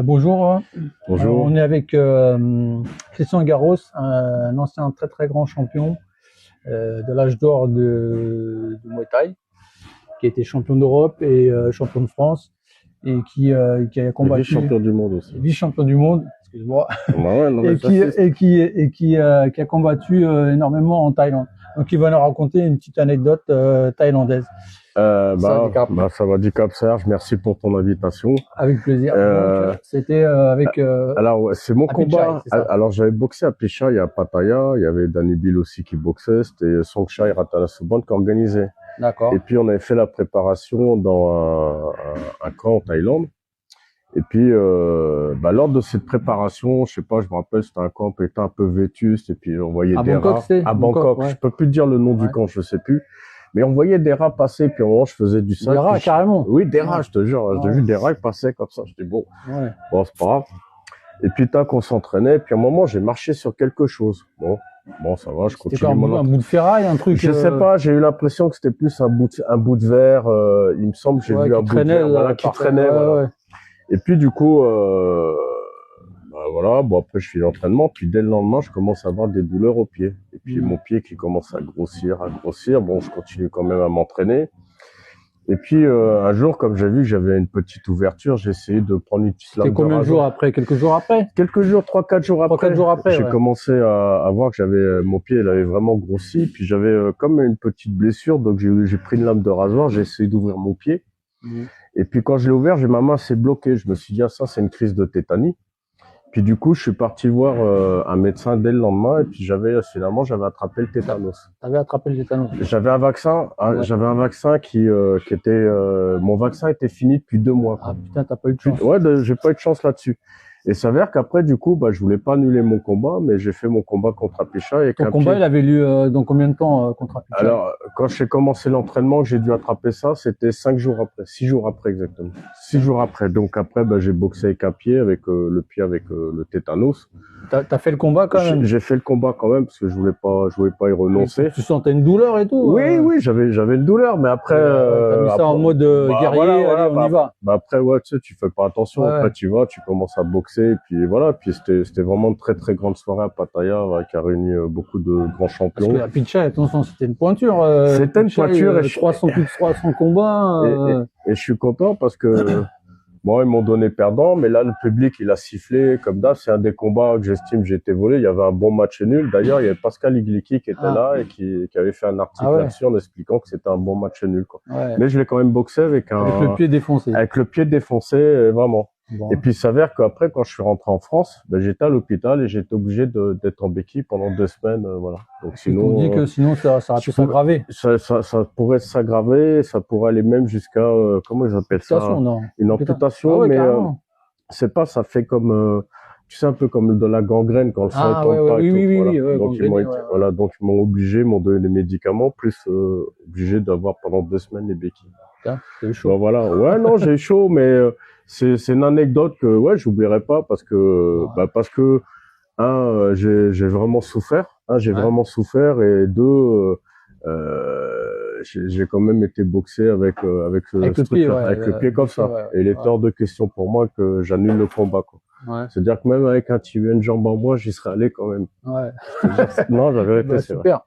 Bonjour, Bonjour. on est avec Christian Garros, un ancien très très grand champion de l'âge d'or du Muay Thai, qui a été champion d'Europe et champion de France et qui a Et combattu vice-champion du monde aussi. vice-champion du monde, excuse-moi, Bah ouais, non, mais qui a combattu énormément en Thaïlande. Donc il va nous raconter une petite anecdote thaïlandaise. Ça va du Cap Serge, merci pour ton invitation. Avec plaisir. Donc c'était Alors, ouais, c'est mon à combat. Pichai, c'est ça. Alors, j'avais boxé à Pichai, à Pattaya. Il y avait Danny Bill aussi qui boxait. C'était Songchai Ratanasuban qui organisait. D'accord. Et puis, on avait fait la préparation dans un camp en Thaïlande. Et puis, lors de cette préparation, je sais pas, je me rappelle, c'était un camp qui était un peu vétuste. Et puis, on voyait À des Bangkok, rats. c'est À Bangkok. ouais. Je peux plus te dire le nom du Ouais. camp, je sais plus. Mais on voyait des rats passer, puis au moment, je faisais du sac. Des rats, puis carrément. Oui, des rats, je te jure. J'ai Ouais. vu des rats qui passaient comme ça. J'étais bon, Ouais. c'est pas grave. Et puis, tant qu'on s'entraînait, puis à un moment, j'ai marché sur quelque chose. Bon, ça va, je C'était continue quoi, mon un bout de ferraille, un truc Je sais pas, j'ai eu l'impression que c'était plus un bout de verre. Il me semble que j'ai vu un bout de verre, voilà, qui traînait. Voilà. Ouais. Et puis, du coup, voilà, bon, après, je fais l'entraînement, puis dès le lendemain, je commence à avoir des douleurs au pied. Et puis, mon pied qui commence à grossir. Bon, je continue quand même à m'entraîner. Et puis, un jour, comme j'ai vu que j'avais une petite ouverture, j'ai essayé de prendre une petite lame de rasoir. C'était combien de jours après? Quelques jours après? Quelques jours, 3-4 jours après. 3-4 jours après, j'ai commencé à voir que j'avais, mon pied, il avait vraiment grossi. Puis j'avais comme une petite blessure, donc j'ai pris une lame de rasoir, j'ai essayé d'ouvrir mon pied. Et puis quand je l'ai ouvert, ma main s'est bloquée. Je me suis dit, ah, ça, c'est une crise de tétanie. Puis du coup, je suis parti voir un médecin dès le lendemain et puis finalement j'avais attrapé le tétanos. T'avais attrapé le tétanos? J'avais un vaccin, Ouais. j'avais un vaccin qui était mon vaccin était fini depuis 2 mois. Ah putain, t'as pas eu de chance. Ouais, j'ai pas eu de chance là-dessus. Et ça s'avère qu'après, du coup, je voulais pas annuler mon combat, mais j'ai fait mon combat contre Apicha avec Ton combat, il avait lieu dans combien de temps contre Apicha? Alors, quand j'ai commencé l'entraînement, j'ai dû attraper ça, c'était 6 jours après exactement. 6 jours après. Donc après, j'ai boxé avec un pied, avec le pied avec le tétanos. T'as fait le combat quand même? J'ai fait le combat quand même parce que je voulais pas y renoncer. Tu sentais une douleur et tout? Oui, j'avais une douleur, mais après. T'as mis ça en mode guerrier, allez, on y va. Après, ouais, tu sais, tu fais pas attention. Ouais. Après, tu vas, tu commences à boxer, et puis voilà. Puis c'était vraiment une très très grande soirée à Pattaya, qui a réuni beaucoup de grands champions. Parce que à Pichai, attention, c'était une pointure. C'était une pointure. Plus de 300 combats. Et je suis content parce que. Bon, ils m'ont donné perdant, mais là, le public, il a sifflé. Comme d'hab, c'est un des combats que j'estime j'ai été volé. Il y avait un bon match nul. D'ailleurs, il y avait Pascal Igliki qui était là et qui avait fait un article là-dessus en expliquant que c'était un bon match nul, quoi. Ouais. Mais je l'ai quand même boxé avec le pied défoncé. Avec le pied défoncé, vraiment. Bon. Et puis, il s'avère qu'après, quand je suis rentré en France, j'étais à l'hôpital et j'étais obligé d'être en béquille pendant 2 semaines, voilà. Donc sinon. On dit que sinon, ça aurait pu s'aggraver. Ça pourrait s'aggraver, ça pourrait aller même jusqu'à, comment ils appellent ça? Non. Une amputation, mais c'est pas, ça fait comme, tu sais, un peu comme de la gangrène quand le sang tombe pas. Donc ils m'ont obligé, m'ont donné des médicaments, plus obligé d'avoir pendant 2 semaines les béquilles. T'as eu chaud. Voilà. Ouais, non, j'ai eu chaud, mais c'est une anecdote que j'oublierai pas parce que j'ai vraiment souffert. J'ai vraiment souffert et deux, j'ai quand même été boxé avec le pied comme ça. Et il était hors de question pour moi que j'annule le combat, quoi. C'est-à-dire que même avec un tibia, une jambe en bois, j'y serais allé quand même. Ouais. Non, j'avais été, c'est super.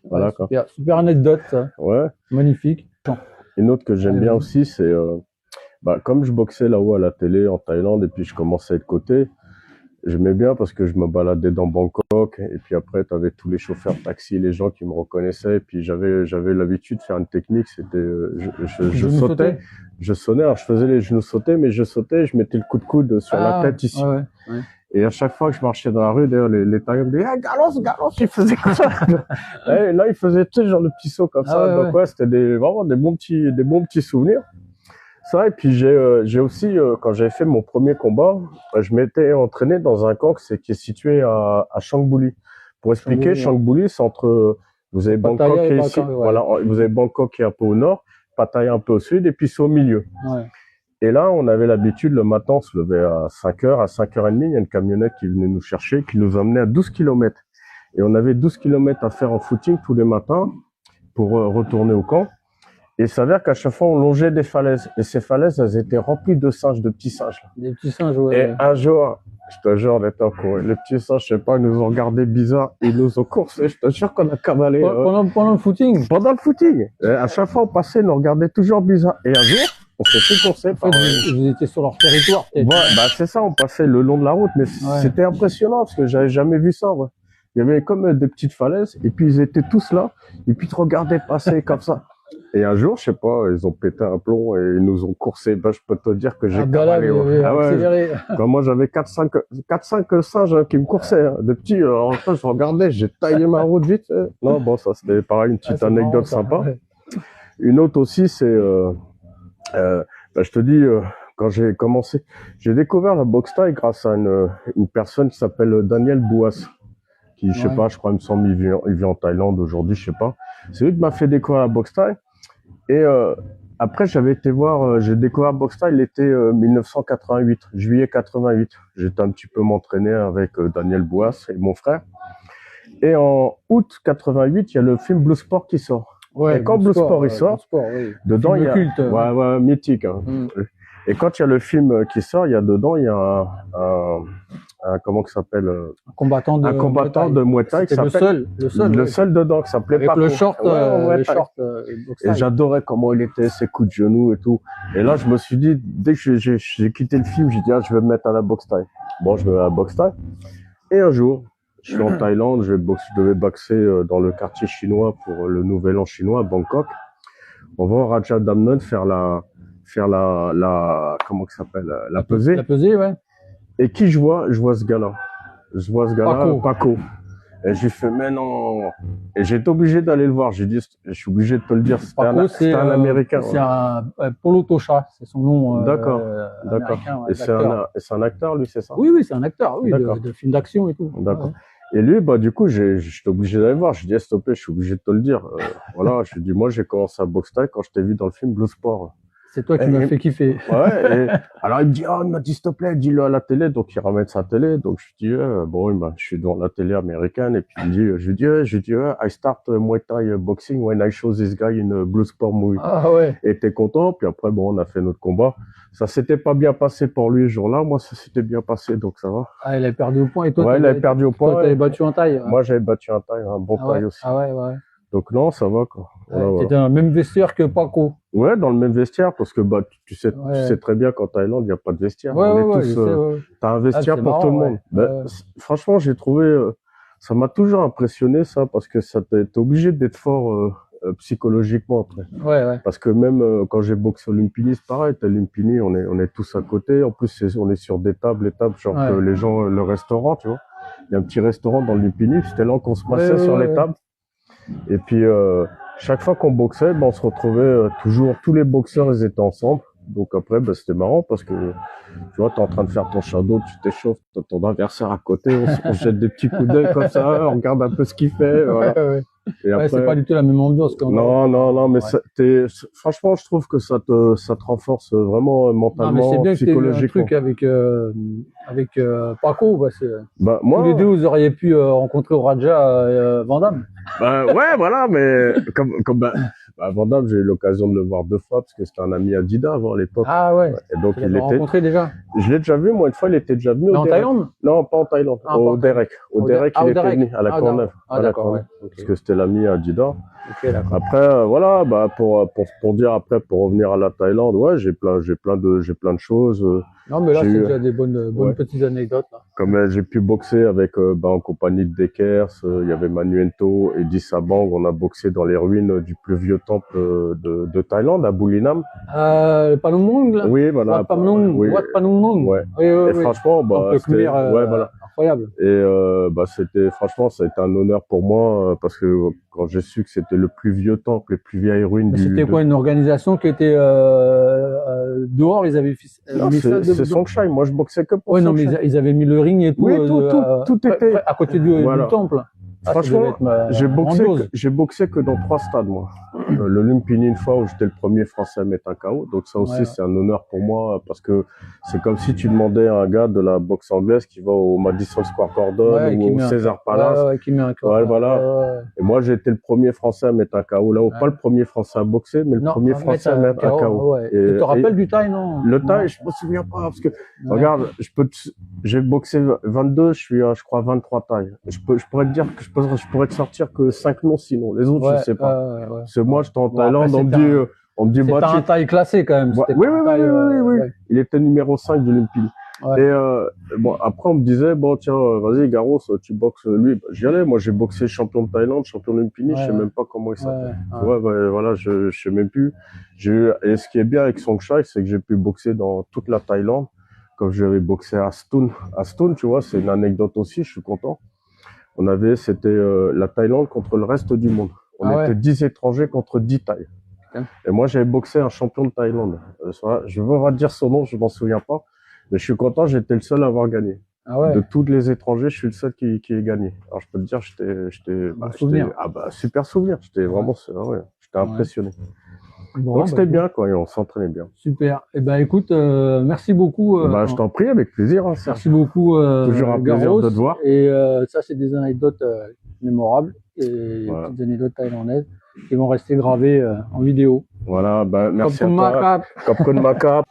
Voilà, super anecdote, ça. Ouais. Magnifique. Une autre que j'aime bien aussi, c'est comme je boxais là-haut à la télé en Thaïlande et puis je commençais à être coté, j'aimais bien parce que je me baladais dans Bangkok et puis après tu avais tous les chauffeurs de taxi, les gens qui me reconnaissaient et puis j'avais l'habitude de faire une technique, c'était je sautais, je sonnais, alors je faisais les genoux sautés, mais je sautais, je mettais le coup de coude sur la tête ici. Ouais. Et à chaque fois que je marchais dans la rue, d'ailleurs, les Thaïlandais me disaient, Galos, il faisait comme ça. Et là, il faisait, tu sais, genre le petit saut comme ça. Donc, c'était vraiment des bons petits souvenirs. Ça, et puis j'ai aussi, quand j'avais fait mon premier combat, je m'étais entraîné dans un camp qui est situé à Changbuli. Pour expliquer, Changbuli, c'est entre, vous avez Bangkok qui est ici, voilà, vous avez Bangkok qui est un peu au nord, Pattaya un peu au sud, et puis c'est au milieu. Ouais. Et là, on avait l'habitude, le matin, on se levait à 5h, à 5h30, il y a une camionnette qui venait nous chercher, qui nous emmenait à 12 km. Et on avait 12 km à faire en footing tous les matins pour retourner au camp. Et il s'avère qu'à chaque fois, on longeait des falaises. Et ces falaises, elles étaient remplies de singes, de petits singes. Là. Des petits singes, ouais. Et un jour, je te jure, on était en cours. Les petits singes, je sais pas, ils nous ont regardé bizarre. Ils nous ont coursé. Je te jure qu'on a cavalé. Pendant le footing? Pendant le footing. Et à chaque fois, on passait, ils nous regardaient toujours bizarre. Et un jour, on s'est fait courser. En fait, vous étiez sur leur territoire, peut-être. Ouais, bah, c'est ça, on passait le long de la route. Mais c'était impressionnant parce que j'avais jamais vu ça, ouais. Il y avait comme des petites falaises. Et puis, ils étaient tous là. Et puis, ils te regardaient passer comme ça. Et un jour, je sais pas, ils ont pété un plomb et ils nous ont coursé. Ben, je peux te dire que j'ai cavalé. Accéléré. Ben, moi, j'avais 4-5 singes hein, qui me coursaient. Hein. De petits, en fait, je regardais, j'ai taillé ma route vite. Non, bon, ça, c'était pareil, une petite anecdote sympa. Ouais. Une autre aussi, c'est, ben, je te dis, quand j'ai commencé, j'ai découvert la boxe thaï grâce à une personne qui s'appelle Daniel Bouas. Qui, je sais pas, je crois, il me semble, il vit en Thaïlande aujourd'hui, je sais pas. C'est lui qui m'a fait découvrir la boxe thaï. Et après, j'avais été voir, j'ai découvert la boxe thaï l'été 1988, juillet 88. J'étais un petit peu m'entraîner avec Daniel Bouas et mon frère. Et en août 88, il y a le film Blue Sport qui sort. Ouais, et quand Blue Sport il sort, dedans il y a culte, ouais, mythique. Hein. Et quand il y a le film qui sort, il y a dedans, il y a un comment que s'appelle un combattant de Muay Thai qui s'appelle le seul dedans qui s'appelait Paco. Le short, et j'adorais comment il était, ses coups de genoux et tout. Et là, je me suis dit, dès que j'ai quitté le film, j'ai dit je vais me mettre à la boxe thaï. Bon, je me mets à la boxe thaï. Et un jour, je suis en Thaïlande, je devais boxer dans le quartier chinois pour le Nouvel An chinois à Bangkok. On va au Raja Damnon faire la comment que ça s'appelle la pesée. La pesée, ouais. Et qui je vois ce gars-là. Je vois ce gars-là, Paco. Et j'ai fait, mais non. Et j'étais obligé d'aller le voir. J'ai dit, je suis obligé de te le dire. C'était un Américain. C'est un Polo Tosha, c'est son nom. D'accord. Ouais, et c'est un acteur, lui, c'est ça? Oui, c'est un acteur, oui, de films d'action et tout. D'accord. Ouais. Et lui, bah, du coup, j'étais obligé d'aller le voir. Je dis, s'il te plaît, je suis obligé de te le dire. Voilà, je lui dis, moi, j'ai commencé à boxe thaï quand je t'ai vu dans le film Blue Sport. C'est toi qui m'as fait kiffer. Ouais. Alors il me dit, oh, il m'a dit, s'il te plaît, dis-le à la télé. Donc il ramène sa télé. Donc je dis, bon, je suis devant la télé américaine. Et puis il me dit, je dis, I start Muay Thai boxing when I show this guy in a Blue Sport movie. Ah ouais. Et t'es content. Puis après, bon, on a fait notre combat. Ça s'était pas bien passé pour lui ce jour-là. Moi, ça s'était bien passé, donc ça va. Ah, il avait perdu au point. Et toi, ouais, il avait perdu au point. Toi, t'avais battu en taille. Moi, j'avais battu en taille, un bon taille aussi. Ah ouais. Donc non, ça va quoi. Voilà. T'étais dans le même vestiaire que Paco. Ouais, dans le même vestiaire parce que bah tu sais très bien qu'en Thaïlande il y a pas de vestiaire. T'as un vestiaire pour marrant, tout le monde. Ben, franchement, j'ai trouvé ça m'a toujours impressionné ça parce que ça t'es obligé d'être fort psychologiquement après. Ouais. Parce que même quand j'ai boxé au Lumpini, c'est pareil. T'as Lumpini, on est tous à côté. En plus, on est sur des tables, genre que les gens, le restaurant, tu vois. Il y a un petit restaurant dans le Lumpini. C'était là qu'on se passait sur les tables. Et puis chaque fois qu'on boxait, on se retrouvait toujours, tous les boxeurs ils étaient ensemble. Donc après, c'était marrant parce que tu vois, t'es en train de faire ton shadow, tu t'échauffes, t'as ton adversaire à côté, on se jette des petits coups d'œil comme ça, on regarde un peu ce qu'il fait. Voilà. Et après, c'est pas du tout la même ambiance. Non, mais franchement, je trouve que ça te renforce vraiment mentalement, non, mais c'est bien psychologiquement. Que t'aies eu un truc avec Paco, parce que moi, tous les deux, vous auriez pu rencontrer au Raja Van Damme. Ouais, voilà, mais comme Van Damme, j'ai eu l'occasion de le voir 2 fois parce que c'était un ami Adidas avant à l'époque. Ah ouais. Et donc il était rencontré déjà. Je l'ai déjà vu, moi une fois, il était déjà venu. En Thaïlande? Non, pas en Thaïlande. Au Derek. Au Derek, il était venu à la Courneuve. D'accord, ouais. Parce que c'était l'ami Adidas. Ok, d'accord. Après, voilà, pour dire après, pour revenir à la Thaïlande, ouais, j'ai plein de choses. Non, mais là, c'est déjà des bonnes petites anecdotes, là. Comme j'ai pu boxer avec, en compagnie de Dekers, il y avait Manuento et Di Sabang, on a boxé dans les ruines du plus vieux temple de Thaïlande, à Boulinam. Panung Mong, là? Oui, voilà. Wat Panung Mong. Ouais. Oui. Franchement, c'était, voilà. Incroyable. Et, franchement, ça a été un honneur pour moi, parce que quand j'ai su que c'était le plus vieux temple, les plus vieilles ruines C'était quoi, une organisation qui était, dehors, ils avaient c'est Songchai. Moi, je boxais que pour Songchai. Non, mais ils avaient mis le ring et tout. Oui, tout était à côté du temple. Franchement, j'ai boxé que dans 3 stades, moi. le Lumpini une fois où j'étais le premier Français à mettre un KO. Donc ça aussi, c'est un honneur pour moi parce que c'est comme si tu demandais à un gars de la boxe anglaise qui va au Madison Square Garden ou au César Palace. Qui met un KO. Voilà. Et moi, j'ai été le premier Français à mettre un KO. Là, pas le premier Français à boxer, mais le premier Français à mettre un KO. Et tu te rappelles du taille, non? Le taille, je me souviens pas parce que regarde, j'ai boxé 22, je suis à, je crois, 23 tailles. Je pourrais te dire que je pourrais te sortir que 5 noms sinon. Les autres, je sais pas. C'est moi, j'étais en Thaïlande, on me dit, bah, un taille classé quand même. Oui. Il était numéro 5 de l'Olympique. Et bon, après on me disait bon tiens vas-y Garros tu boxes lui, bah, j'y allais. Moi j'ai boxé champion de Thaïlande, champion de l'Olympique, je sais même pas comment il s'appelle. Voilà, je sais même plus. Et ce qui est bien avec Songchai, c'est que j'ai pu boxer dans toute la Thaïlande. Comme j'avais boxé à Stone, tu vois, c'est une anecdote aussi, je suis content. C'était la Thaïlande contre le reste du monde. On était 10 étrangers contre 10 Thaïs. Et moi j'avais boxé un champion de Thaïlande. Je veux pas dire son nom, je m'en souviens pas. Mais je suis content, j'étais le seul à avoir gagné. De tous les étrangers, je suis le seul qui ait gagné. Alors je peux te dire, super souvenir. J'étais vraiment, j'étais impressionné. Bon, donc c'était bien, quoi, et on s'entraînait bien. Super. Et ben écoute, merci beaucoup. Je t'en prie, avec plaisir. Hein, merci beaucoup. Toujours un plaisir de te voir. Et ça, c'est des anecdotes mémorables et des anecdotes thaïlandaises qui vont rester gravées en vidéo. Voilà, merci à toi. Kopkun Makap.